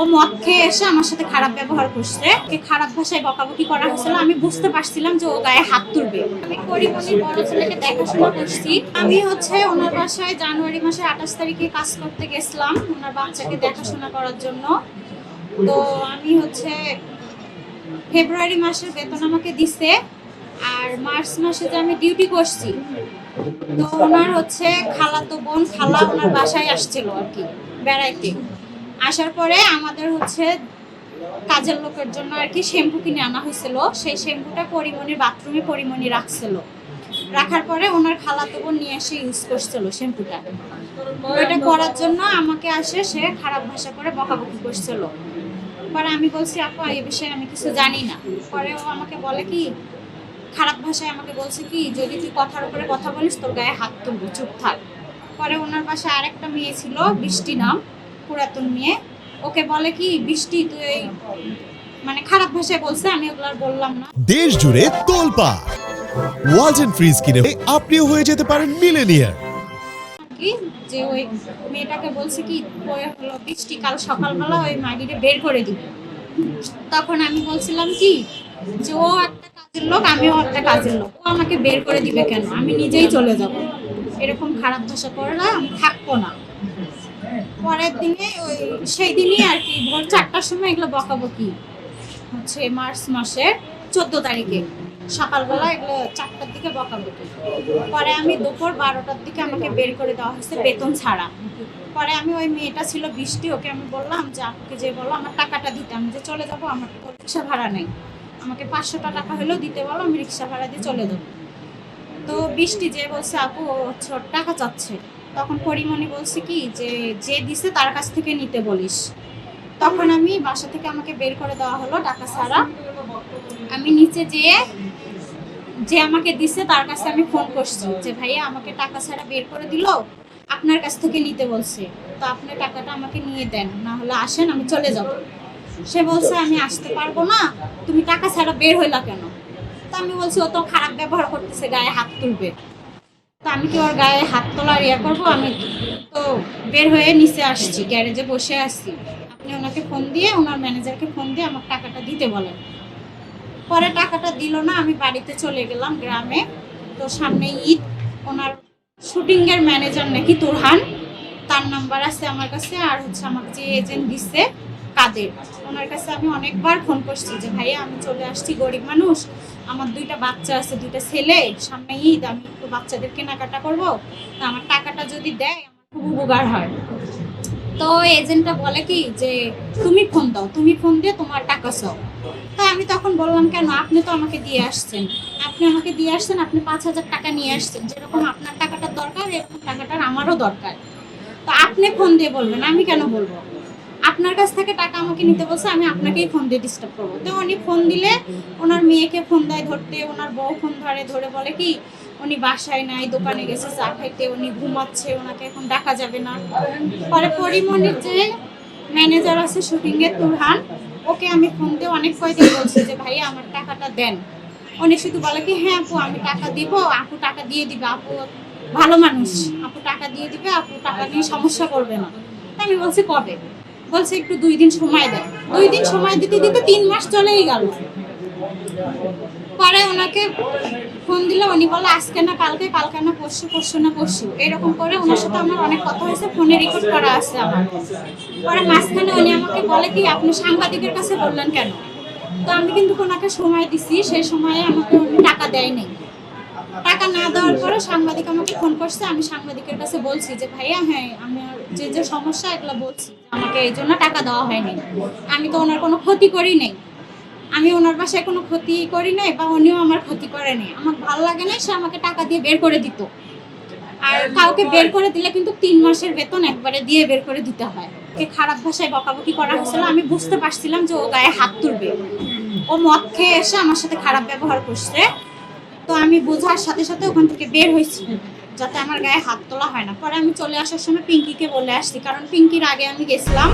ও মদ খেয়ে এসে আমার সাথে খারাপ ব্যবহার করছে, ওকে খারাপ ভাষায় বকাবকি করা হয়েছিল। আমি বুঝতে পারছিলাম যে ও গায়ে হাত তুলবে। আমি পরিমণির বড় ছেলেকে দেখাশোনা করছি। আমি ওনার বাসায় জানুয়ারি মাসের 28 তারিখে কাজ করতে গেছিলাম ওনার বাচ্চাকে দেখাশোনা করার জন্য। তো আমি ফেব্রুয়ারি মাসের বেতন আমাকে দিছে, আর মার্চ মাসে যে আমি ডিউটি করছি, তো ওনার খালাতো বোন খালা ওনার বাসায় আসছিল আর কি বেড়াইতে। আসার পরে আমাদের কাজের লোকের জন্য আর কি শ্যাম্পু কিনে আনা হয়েছিল। সেই শ্যাম্পুটা পরিমণির বাথরুমে পরিমণি রাখছিল। রাখার পরে ওনার খালাতো বোন নিয়ে এসে ইউজ করছিল শ্যাম্পুটা। ওইটা করার জন্য আমাকে সে খারাপ ভাষা করে বকাবকি করছিল। পরে আমি বলছি, আপু এই বিষয়ে আমি কিছু জানি না। পরে ও আমাকে বলে কি, খারাপ ভাষায় আমাকে বলছে কি, যদি তুই কথার উপরে কথা বলিস তোর গায়ে হাত তুলবো, চুপ থাক। পরে ওনার বাসায় আরেকটা মেয়ে ছিল, বৃষ্টি নাম, পুরাতন মেয়ে। ওকে বলে কি, বৃষ্টি তুই খারাপ ভাষায় বলছে। আমি ওগুলো আর বললাম না। দেশ জুড়ে তোলপা ওয়ালটন ফ্রিজ কিনে আপনিও হয়ে যেতে পারেন মিলেনিয়ার। কি যে ওই মেয়েটাকে বলছে কি, বৃষ্টি কাল সকালবেলা ওই মাগিরে বের করে দিবে। তখন আমি বলছিলাম কি যে ও একটা কাজের লোক, আমিও একটা কাজের লোক, ও আমাকে বের করে দিবে কেন, আমি নিজেই চলে যাব। এরকম খারাপ ভাষা করলে আমি থাকবো না। পরের দিনে সেই দিনই আর কি ভোর 4টার সময় এগুলো বকাবকি মার্চ মাসের 14 তারিখে সকালবেলা এগুলো 4টার দিকে বকাবকি। পরে আমি দুপুর 12টার দিকে আমাকে বের করে দেওয়া হয়েছে বেতন ছাড়া। পরে আমি ওই মেয়েটা ছিল বৃষ্টি, ওকে আমি বললাম যে আপুকে যে বলো আমার টাকাটা দিতে, আমি যে চলে যাবো, আমার রিক্সা ভাড়া নেই, আমাকে 500 টাকা হলেও দিতে বলো, আমি রিক্সা ভাড়া দিয়ে চলে যাবো। তো বৃষ্টি যে বলছে আপু ওর টাকা চাচ্ছে। তখন পরিমণি বলছে কি যে দিছে তার কাছ থেকে নিতে বলিস। তখন আমি বাসা থেকে আমাকে বের করে দেওয়া হলো টাকা ছাড়া। আমি নিচে যে আমাকে দিছে তার কাছে আমি ফোন করছি যে ভাইয়া আমাকে টাকা ছাড়া বের করে দিল, আপনার কাছ থেকে নিতে বলছে, তো আপনি টাকাটা আমাকে নিয়ে দেন, না হলে আসেন আমি চলে যাব। সে বলছে আমি আসতে পারবো না, তুমি টাকা ছাড়া বের হইলা কেন? তো আমি বলছি ও তো খারাপ ব্যবহার করতেছে, গায়ে হাত তুলবে। তো আমি কি ওর গায়ে হাত তোলার করবো? আমি তো বের হয়ে নিচে আসছি, গ্যারেজে বসে আসছি। আপনি ওনাকে ফোন দিয়ে, ওনার ম্যানেজারকে ফোন দিয়ে আমার টাকাটা দিতে বলেন। পরে টাকাটা দিল না, আমি বাড়িতে চলে গেলাম গ্রামে। তো সামনে ঈদ, ওনার শুটিং এর ম্যানেজার নাকি তুরহান, তার নাম্বার আছে আমার কাছে। আর আমাকে যে এজেন্ট দিচ্ছে কাদের, ওনার কাছে আমি অনেকবার ফোন করছি যে ভাইয়া আমি চলে আসছি, গরিব মানুষ, আমার 2টা বাচ্চা আছে, 2টা ছেলে, সামনে ঈদ, আমি একটু বাচ্চাদের কেনাকাটা করবো, আমার টাকাটা যদি দেয় আমার খুব উপকার হয়। তো এজেন্টটা বলে কি যে তুমি ফোন দাও, তুমি ফোন দিয়ে তোমার টাকা চাও। তাই আমি তখন বললাম কেন, আপনি তো আমাকে দিয়ে আসছেন, আপনি 5,000 টাকা নিয়ে আসছেন, যেরকম আপনার টাকাটার দরকার এরকম টাকাটার আমারও দরকার। তো আপনি ফোন দিয়ে বলবেন, আমি কেন বলবো? আপনার কাছ থেকে টাকা আমাকে নিতে বলছে, আমি আপনাকেই ফোন দিয়ে ডিস্টার্ব করবো? তো উনি ফোন দিলে ওনার মেয়েকে ফোন দেয় ধরতে, ওনার বউ ফোন ধরে বলে কি উনি বাসায় নাই, দোকানে গেছে চা খাইতে, উনি ঘুমাচ্ছে, ওনাকে এখন ডাকা যাবে না। পরে পরিমণির যে ম্যানেজার আছে শুটিং এর তুরহান, ওকে আমি ফোন দিয়ে অনেক কয়দিন বলছি যে ভাইয়া আমার টাকাটা দেন। উনি শুধু বলে কি হ্যাঁ আপু আমি টাকা দিব, আপু টাকা দিয়ে দিবে, আপু ভালো মানুষ, আপু টাকা দিয়ে দিবে, আপু টাকা নিয়ে সমস্যা করবে না। আমি বলছি কবে? বলছে একটু 2 দিন সময় দেয়। 2 দিন সময় দিতে দিতে 3 মাস চলেই গেল। পরে ওনাকে ফোন দিলে উনি বলে আজকে না কালকে, কালকে না পরশু, পরশু না পরশু, এরকম করে ওনার সাথে আমার অনেক কথা হয়েছে, ফোনে রেকর্ড করা আছে আমার। পরে মাঝখানে উনি আমাকে বলে কি আপনি সাংবাদিকের কাছে বললেন কেন? তো আমি কিন্তু ওনাকে সময় দিছি, সেই সময়ে আমাকে উনি টাকা দেয়নি। টাকা না দেওয়ার পরে সাংবাদিক আমাকে ফোন করছে, আমি সাংবাদিকের কাছে বলছি যে ভাইয়া হ্যাঁ আমি যে সমস্যা এগুলো বলছি, আমাকে এই জন্য টাকা দেওয়া হয়নি। আমি তো ওনার কোনো ক্ষতি করি নাই, আমি ওনার বাসায় কোনো ক্ষতি করি নাই, বা উনিও আমার ক্ষতি করে নাই। আমার ভালো লাগে না সে আমাকে টাকা দিয়ে বের করে দিত। আর কাউকে বের করে দিলে কিন্তু 3 মাসের বেতন একবারে দিয়ে বের করে দিতে হয়। ওকে খারাপ ভাষায় বকাবকি করা হয়েছিল। আমি বুঝতে পারছিলাম যে ও গায়ে হাত তুলবে, ও মদ খেয়ে এসে আমার সাথে খারাপ ব্যবহার করছে। তো আমি বোঝার সাথে সাথে ওখান থেকে বের হয়েছি যাতে আমার গায়ে হাত তোলা হয় না। পরে আমি চলে আসার সময় পিঙ্কিকে বলে আসছি, কারণ পিঙ্কির আগে আমি গেছিলাম।